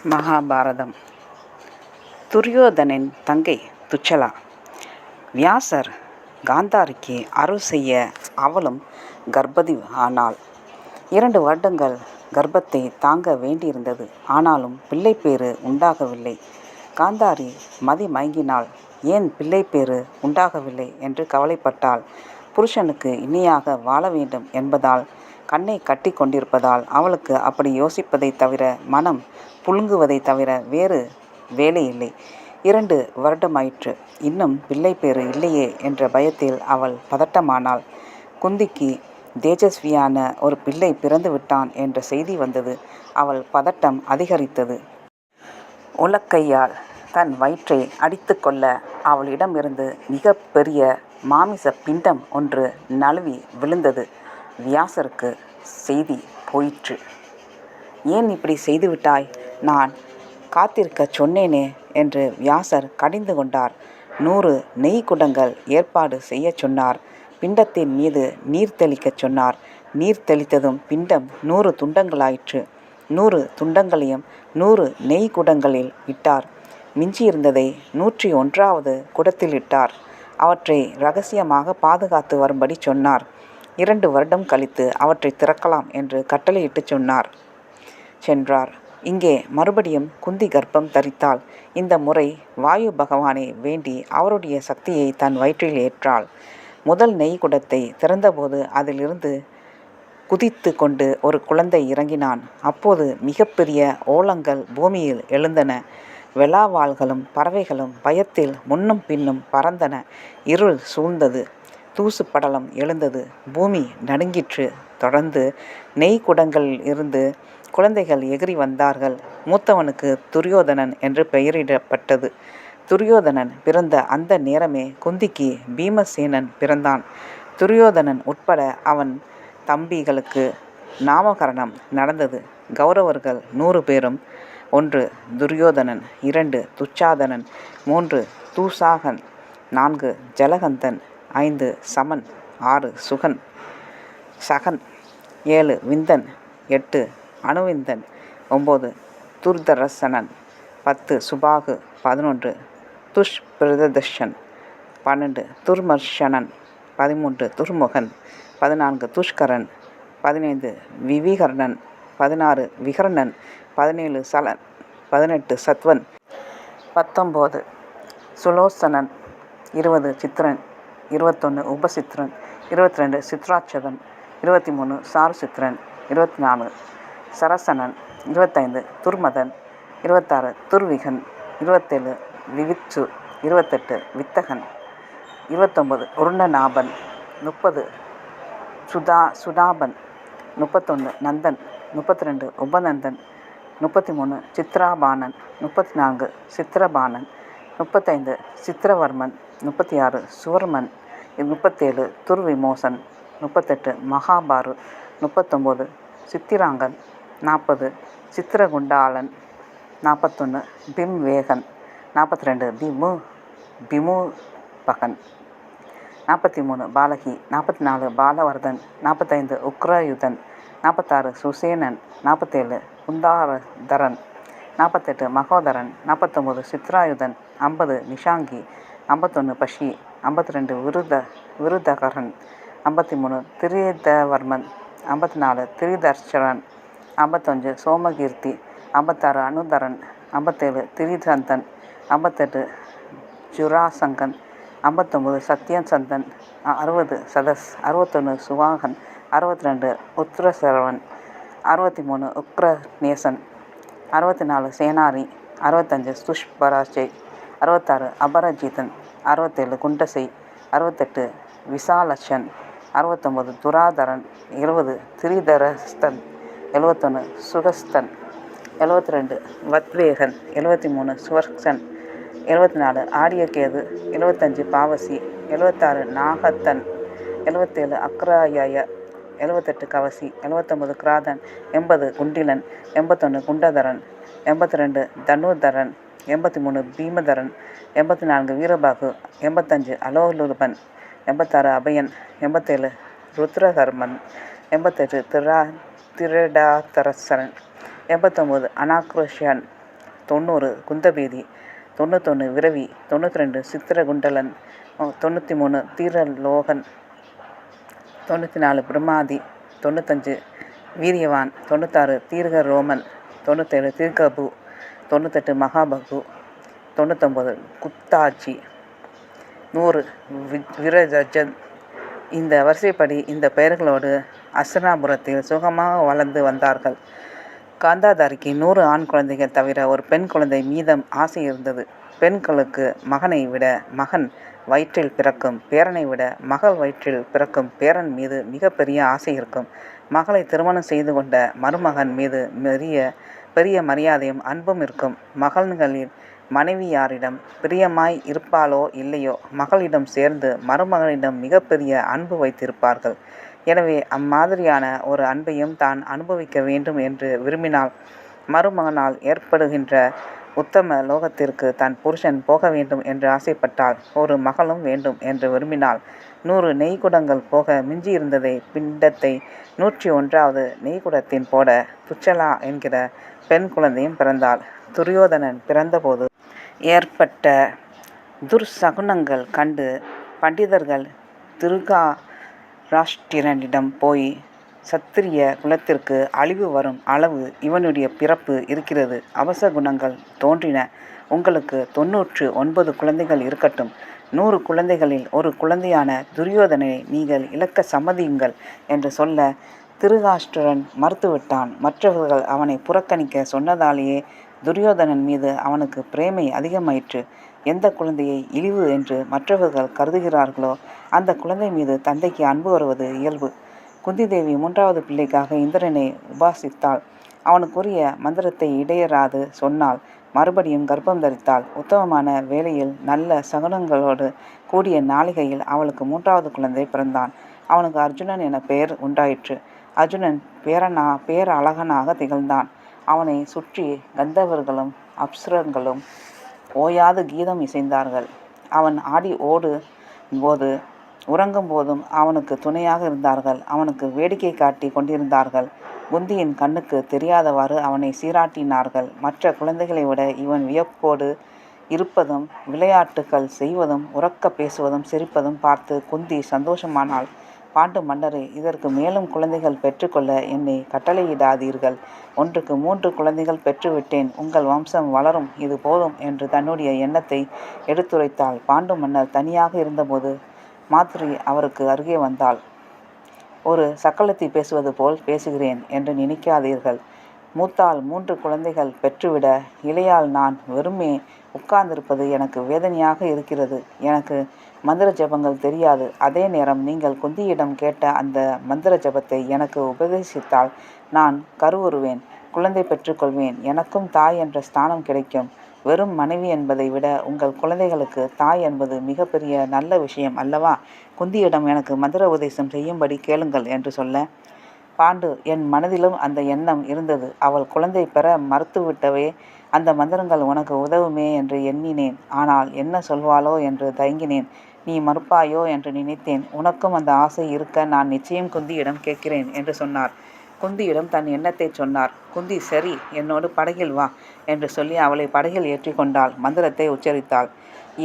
மகாபாரதம். துரியோதனின் தங்கை துச்சலா. வியாசர் காந்தாரிக்கு அருள் செய்ய அவளும் கர்ப்பதி ஆனாள். 2 வருடங்கள் கர்ப்பத்தை தாங்க வேண்டியிருந்தது. ஆனாலும் பிள்ளைப்பேறு உண்டாகவில்லை. காந்தாரி மதி மயங்கினாள். ஏன் பிள்ளைப்பேறு உண்டாகவில்லை என்று கவலைப்பட்டாள். புருஷனுக்கு இணையாக வாழ வேண்டும் என்பதால், கண்ணை கட்டி கொண்டிருப்பதால் அவளுக்கு அப்படி யோசிப்பதை தவிர, மனம் புழுங்குவதை தவிர வேறு வேலையில்லை. 2 வருடமாயிற்று. இன்னும் பிள்ளைப்பேறு இல்லையே என்ற பயத்தில் அவள் பதட்டமானாள். குந்திக்கு தேஜஸ்வியான ஒரு பிள்ளை பிறந்து விட்டான் என்ற செய்தி வந்தது. அவள் பதட்டம் அதிகரித்தது. உலக்கையால் தன் வயிற்றை அடித்து கொள்ள அவளிடமிருந்து மிக பெரிய மாமிச பிண்டம் ஒன்று நழுவி விழுந்தது. வியாசருக்கு செய்தி போயிற்று. ஏன் இப்படி செய்துவிட்டாய்? நான் காத்திருக்க சொன்னேனே என்று வியாசர் கடிந்து கொண்டார். 100 நெய் குடங்கள் ஏற்பாடு செய்ய சொன்னார். பிண்டத்தின் மீது நீர் தெளிக்கச் சொன்னார். நீர் தெளித்ததும் பிண்டம் 100 துண்டங்களாயிற்று. 100 துண்டங்களையும் 100 நெய் குடங்களில் இட்டார். மிஞ்சியிருந்ததை 101வது குடத்தில் இட்டார். அவற்றை இரகசியமாக பாதுகாத்து வரும்படி சொன்னார். 2 வருடம் கழித்து அவற்றை திறக்கலாம் என்று கட்டளையிட்டு சென்றார். இங்கே மறுபடியும் குந்தி கர்ப்பம் தரித்தாள். இந்த முறை வாயு பகவானை வேண்டி அவருடைய சக்தியை தன் வயிற்றில் ஏற்றாள். முதல் நெய் குடத்தை திறந்தபோது அதிலிருந்து குதித்து கொண்டு ஒரு குழந்தை இறங்கினான். அப்போது மிகப்பெரிய ஓலங்கள் பூமியில் எழுந்தன. வெளாவாள்களும் பறவைகளும் பயத்தில் முன்னும் பின்னும் பறந்தன. இருள் சூழ்ந்தது. தூசு படலம் எழுந்தது. பூமி நடுங்கிற்று. தொடர்ந்து நெய் குடங்களில் இருந்து குழந்தைகள் எகிரி வந்தார்கள். மூத்தவனுக்கு துரியோதனன் என்று பெயரிடப்பட்டது. துரியோதனன் பிறந்த அந்த நேரமே குந்திக்கு பீமசேனன் பிறந்தான். துரியோதனன் உட்பட அவன் தம்பிகளுக்கு நாமகரணம் நடந்தது. கௌரவர்கள் 100 பேரும்: 1 துரியோதனன், 2 துச்சாதனன், 3 தூசாகன், 4 ஜலகந்தன், 5 சமன், 6 சகன், 7 விந்தன், 8 அனுவிந்தன், 9 துர்தரசனன், 10 சுபாகு, 11 துஷ்பிரதர்ஷன், 12 துர்மர்ஷனன், 13 துர்முகன், 14 துஷ்கரன், 15 விவிகர்ணன், 16 விகர்ணன், 17 சலன், 18 சத்வன், 19 சுலோசனன், 20 சித்திரன், 21 உபசித்திரன், 22 சித்ராட்சதன், 23 சாருசித்திரன், 24 சரசனன், 25 துர்மதன், 26 துர்விகன், 27 விவித்சு, 28 வித்தகன், 29 உருணநாபன், 30 சுதாபன், 31 நந்தன், 32 உபநந்தன், 33 சித்ராபானன், 34 சித்திரபானன், 35 சித்திரவர்மன், 36 சுவர்மன், 37 துர்விமோசன், 38 மகாபாரு, 39 சித்திராங்கன், 40 சித்திரகுண்டாளன், 41 பிம்வேகன், 42 பிமுபகன், 43 பாலகி, 44 பாலவர்தன், 45 உக்ரயுதன், 46 சுசேனன், 47 குந்தாரதரன், 48 மகோதரன், 49 சித்ராயுதன், 50 நிஷாங்கி, 51 பஷி, 52 விருதகரன், 53 திரிதவர்மன், 54 திரிதர்ஷரன், 55 சோமகீர்த்தி, 56 அனுதரன், 57 திரிதந்தன், 58 ஜுராசங்கன், 59 சத்யசந்தன், 60 சதஸ், 61 சுவாகன், 62 உத்ரசரவன், 63 உக்ரநேசன், 64 சேனாரி, 65 துஷ்பராஜை, 66 அபரஜிதன், 67 குண்டசை, 68 விசாலட்சன், 69 துராதரன், 70 திரிதரஸ்தன், 71 சுகஸ்தன், 72 வத்வேகன், 73 சுவர்க்சன், 74 ஆரியகேது, 75 பாவசி, 76 நாகத்தன், 77 அக்ராயய, 78 கவசி, 79 கிராதன், 80 குண்டிலன், 81 குண்டதரன், 82 தனுதரன், 83 பீமதரன், 84 வீரபாகு, 85 அலோலுபன், 86 அபயன், 87 ருத்ரகர்மன், 88 திரடாதரசன், 89 அனாக்ருஷன், 90 குந்தபேதி, 91 விரவி, 92 சித்திரகுண்டலன், 93 தீரலோகன், 94 பிரம்மாதி, 95 வீரியவான், 96 தீர்க்க ரோமன், 97 தீர்க்கபு, 98 மகாபகு, 99 குத்தாட்சி, 100 விரஜன். இந்த வரிசைப்படி இந்த பெயர்களோடு அஸ்தினாபுரத்தில் சுகமாக வளர்ந்து வந்தார்கள். காந்தாதாரிக்கு 100 ஆண் குழந்தைகள் தவிர ஒரு பெண் குழந்தை மீதம் ஆசை இருந்தது. பெண்களுக்கு மகனை விட மகன் வயிற்றில் பிறக்கும் பேரனை விட மகள் வயிற்றில் பிறக்கும் பேரன் மீது மிக பெரிய ஆசை இருக்கும். மகளை திருமணம் செய்து கொண்ட மருமகன் மீது பெரிய மரியாதையும் அன்பும் இருக்கும். மகன்களின் மனைவியாரிடம் பிரியமாய் இருப்பாளோ இல்லையோ, மகளிடம் சேர்ந்து மருமகனிடம் மிகப்பெரிய அன்பு வைத்திருப்பார்கள். எனவே அம்மாதிரியான ஒரு அன்பையும் தான் அனுபவிக்க வேண்டும் என்று விரும்பினாள். மருமகனால் ஏற்படுகின்ற உத்தம லோகத்திற்கு தன் புருஷன் போக வேண்டும் என்று ஆசைப்பட்டாள். ஒரு மகளும் வேண்டும் என்று விரும்பினாள். 100 நெய்குடங்கள் போக மிஞ்சியிருந்ததை பிண்டத்தை 101வது நெய்குடத்தின் போட துச்சலா என்கிற பெண் குழந்தையும் பிறந்தாள். துரியோதனன் பிறந்தபோது ஏற்பட்ட துர்சகுனங்கள் கண்டு பண்டிதர்கள் திருதராஷ்டிரனிடம் போய், சத்திரிய குலத்திற்கு அழிவு வரும் அளவு இவனுடைய பிறப்பு இருக்கிறது. அவசகுணங்கள் தோன்றின. உங்களுக்கு 99 குழந்தைகள் இருக்கட்டும். 100 குழந்தைகளில் ஒரு குழந்தையான துரியோதனை நீங்கள் இழக்க சம்மதியுங்கள் என்று சொல்ல திருதராஷ்டிரன் மறுத்துவிட்டான். மற்றவர்கள் அவனை புறக்கணிக்க சொன்னதாலேயே துரியோதனன் மீது அவனுக்கு பிரேமை அதிகமாயிற்று. எந்த குழந்தையை இழிவு என்று மற்றவர்கள் கருதுகிறார்களோ அந்த குழந்தை மீது தந்தைக்கு அன்பு வருவது இயல்பு. குந்தி தேவி 3வது பிள்ளைக்காக இந்திரனை உபாசித்தாள். அவனுக்குரிய மந்திரத்தை இடையராது சொன்னாள். மறுபடியும் கர்ப்பம் தரித்தாள். உத்தமமான வேளையில் நல்ல சகுனங்களோடு கூடிய நாளிகையில் அவளுக்கு 3வது குழந்தை பிறந்தான். அவனுக்கு அர்ஜுனன் என பெயர் உண்டாயிற்று. அர்ஜுனன் பேரழகனாக திகழ்ந்தான். அவனை சுற்றி கந்தவர்களும் அப்சரங்களும் ஓயாது கீதம் இசைந்தார்கள். அவன் ஆடி ஓடு போது உறங்கும் போதும் அவனுக்கு துணையாக இருந்தார்கள். அவனுக்கு வேடிக்கை காட்டி கொண்டிருந்தார்கள். குந்தியின் கண்ணுக்கு தெரியாதவாறு அவனை சீராட்டினார்கள். மற்ற குழந்தைகளை விட இவன் வியப்போடு இருப்பதும் விளையாட்டுகள் செய்வதும் உறக்க பேசுவதும் சிரிப்பதும் பார்த்து குந்தி சந்தோஷமானாள். பாண்டு மன்னரே, இதற்கு மேலும் குழந்தைகள் பெற்றுக்கொள்ள என்னை கட்டளையிடாதீர்கள். ஒன்றுக்கு 3 குழந்தைகள் பெற்றுவிட்டேன். உங்கள் வம்சம் வளரும், இது போதும் என்று தன்னுடைய எண்ணத்தை எடுத்துரைத்தாள். பாண்டு மன்னர் தனியாக இருந்தபோது மாத்ரி அவருக்கு அருகே வந்தாள். ஒரு சக்களத்தி பேசுவது போல் பேசுகிறேன் என்று நினைக்காதீர்கள். மூத்தால் 3 குழந்தைகள் பெற்றுவிட இளையால் நான் வெறுமே உட்கார்ந்திருப்பது எனக்கு வேதனையாக இருக்கிறது. எனக்கு மந்திர ஜபங்கள் தெரியாது. அதே நேரம் நீங்கள் குந்தியிடம் கேட்ட அந்த மந்திர ஜபத்தை எனக்கு உபதேசித்தால் நான் கருவுறுவேன், குழந்தை பெற்றுக்கொள்வேன். எனக்கும் தாய் என்ற ஸ்தானம் கிடைக்கும். வெறும் மனைவி என்பதை விட உங்கள் குழந்தைகளுக்கு தாய் என்பது மிகப்பெரிய நல்ல விஷயம் அல்லவா? குந்தியிடம் எனக்கு மந்திர உபதேசம் செய்யும்படி கேளுங்கள் என்று சொல்ல, பாண்டு, என் மனதிலும் அந்த எண்ணம் இருந்தது. அவள் குழந்தை பெற மறுத்துவிட்டவே அந்த மந்திரங்கள் உனக்கு உதவுமே என்று எண்ணினேன். ஆனால் என்ன சொல்வாளோ என்று தயங்கினேன். நீ மறுப்பாயோ என்று நினைத்தேன். உனக்கும் அந்த ஆசை இருக்க நான் நிச்சயம் குந்தியிடம் கேட்கிறேன் என்று சொன்னார். குந்தியிடம் தன் எண்ணத்தை சொன்னார். குந்தி, சரி, என்னோடு படகில் வா என்று சொல்லி அவளை படகில் ஏற்றி கொண்டாள். மந்திரத்தை உச்சரித்தாள்.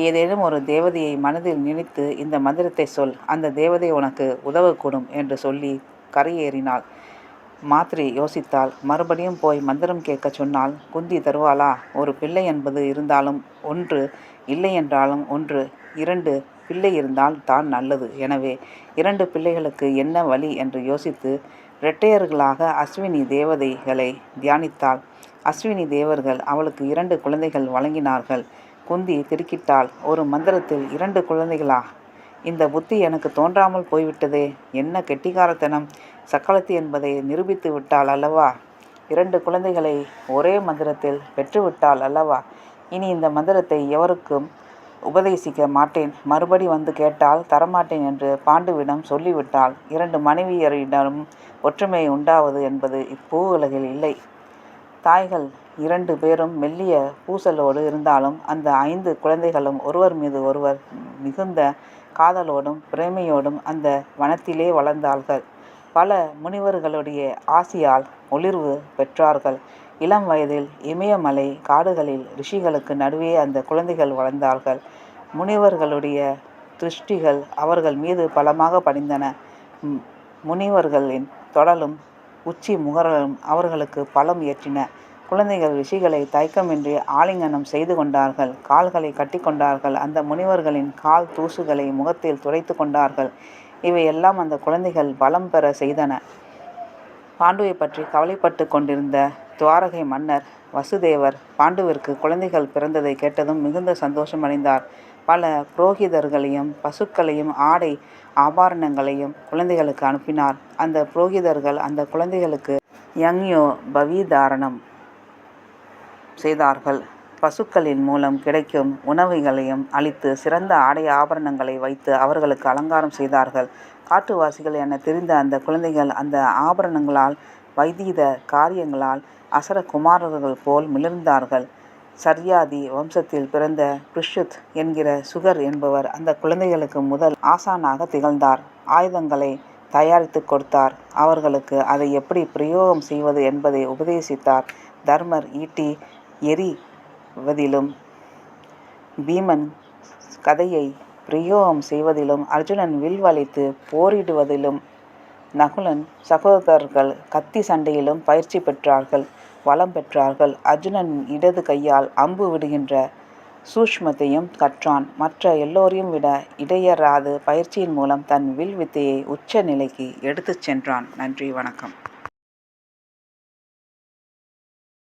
ஏதேனும் ஒரு தேவதையை மனதில் நினைத்து இந்த மந்திரத்தை சொல், அந்த தேவதை உனக்கு உதவக்கூடும் என்று சொல்லி கரையேறினாள். மாத்ரி யோசித்தாள். மறுபடியும் போய் மந்திரம் கேட்க சொன்னால் குந்தி தருவாளா? ஒரு பிள்ளை என்பது இருந்தாலும் ஒன்று, இல்லை என்றாலும் ஒன்று. 2 பிள்ளை இருந்தால் தான் நல்லது. எனவே 2 பிள்ளைகளுக்கு என்ன வழி என்று யோசித்து இரட்டையர்களாக அஸ்வினி தேவதைகளை தியானித்தாள். அஸ்வினி தேவர்கள் அவளுக்கு 2 குழந்தைகள் வழங்கினார்கள். குந்தி திடுக்கிட்டாள். ஒரு மந்திரத்தில் 2 குழந்தைகளா? இந்த புத்தி எனக்கு தோன்றாமல் போய்விட்டதே. என்ன கெட்டிக்காரத்தனம்! சக்களத்தி என்பதை நிரூபித்து விட்டாள் அல்லவா? 2 குழந்தைகளை ஒரே மந்திரத்தில் பெற்றுவிட்டாள் அல்லவா? இனி இந்த மந்திரத்தை எவருக்கும் உபதேசிக்க மாட்டேன். மறுபடி வந்து கேட்டால் தரமாட்டேன் என்று பாண்டுவிடம் சொல்லிவிட்டாள். 2 மனைவியரிடம் ஒற்றுமை உண்டாவது என்பது இப்பூவுலகில் இல்லை. தாய்கள் 2 பேரும் மெல்லிய பூசலோடு இருந்தாலும் அந்த 5 குழந்தைகளும் ஒருவர் மீது ஒருவர் மிகுந்த காதலோடும் பிரேமையோடும் அந்த வனத்திலே வளர்ந்தார்கள். பல முனிவர்களுடைய ஆசியால் ஒளிர்வு பெற்றார்கள். இளம் வயதில் இமயமலை காடுகளில் ரிஷிகளுக்கு நடுவே அந்த குழந்தைகள் வளர்ந்தார்கள். முனிவர்களுடைய திருஷ்டிகள் அவர்கள் மீது பலமாக படிந்தன. முனிவர்களின் தொடலும் உச்சி முகரலும் அவர்களுக்கு பலம் ஏற்றின. குழந்தைகள் ரிஷிகளை தயக்கமின்றி ஆலிங்கனம் செய்து கொண்டார்கள். கால்களை கட்டி கொண்டார்கள். அந்த முனிவர்களின் கால் தூசுகளை முகத்தில் துடைத்து கொண்டார்கள். இவையெல்லாம் அந்த குழந்தைகள் பலம் பெற செய்தன. பாண்டுவை பற்றி கவலைப்பட்டு கொண்டிருந்த துவாரகை மன்னர் வசுதேவர் பாண்டுவிற்கு குழந்தைகள் பிறந்ததை கேட்டதும் மிகுந்த சந்தோஷமடைந்தார். பல புரோகிதர்களையும் பசுக்களையும் ஆடை ஆபரணங்களையும் குழந்தைகளுக்கு அனுப்பினார். அந்த புரோகிதர்கள் அந்த குழந்தைகளுக்கு யங்யோ பவிதாரணம் செய்தார்கள். பசுக்களின் மூலம் கிடைக்கும் உணவுகளையும் அளித்து சிறந்த ஆடை ஆபரணங்களை வைத்து அவர்களுக்கு அலங்காரம் செய்தார்கள். காட்டுவாசிகள் என தெரிந்த அந்த குழந்தைகள் அந்த ஆபரணங்களால் வைதீக காரியங்களால் அசர குமாரர்கள் போல் மிளிர்ந்தார்கள். சர்யாதி வம்சத்தில் பிறந்த பிருஷுத் என்கிற சுகர் என்பவர் அந்த குழந்தைகளுக்கு முதல் ஆசானாக திகழ்ந்தார். ஆயுதங்களை தயாரித்து கொடுத்தார். அவர்களுக்கு அதை எப்படி பிரயோகம் செய்வது என்பதை உபதேசித்தார். தர்மர் ஈட்டி எறிவதிலும் பீமன் கதையை பிரயோகம் செய்வதிலும் அர்ஜுனன் வில் வளைத்து போரிடுவதிலும் நகுலன் சகோதரர்கள் கத்தி சண்டையிலும் பயிற்சி பெற்றார்கள், வளம் பெற்றார்கள். அர்ஜுனன் இடது கையால் அம்பு விடுகின்ற சூஷ்மத்தையும் கற்றான். மற்ற எல்லோரையும் விட இடையறாது பயிற்சியின் மூலம் தன் வில் வித்தையை உச்ச நிலைக்கு எடுத்துச் சென்றான். நன்றி, வணக்கம்.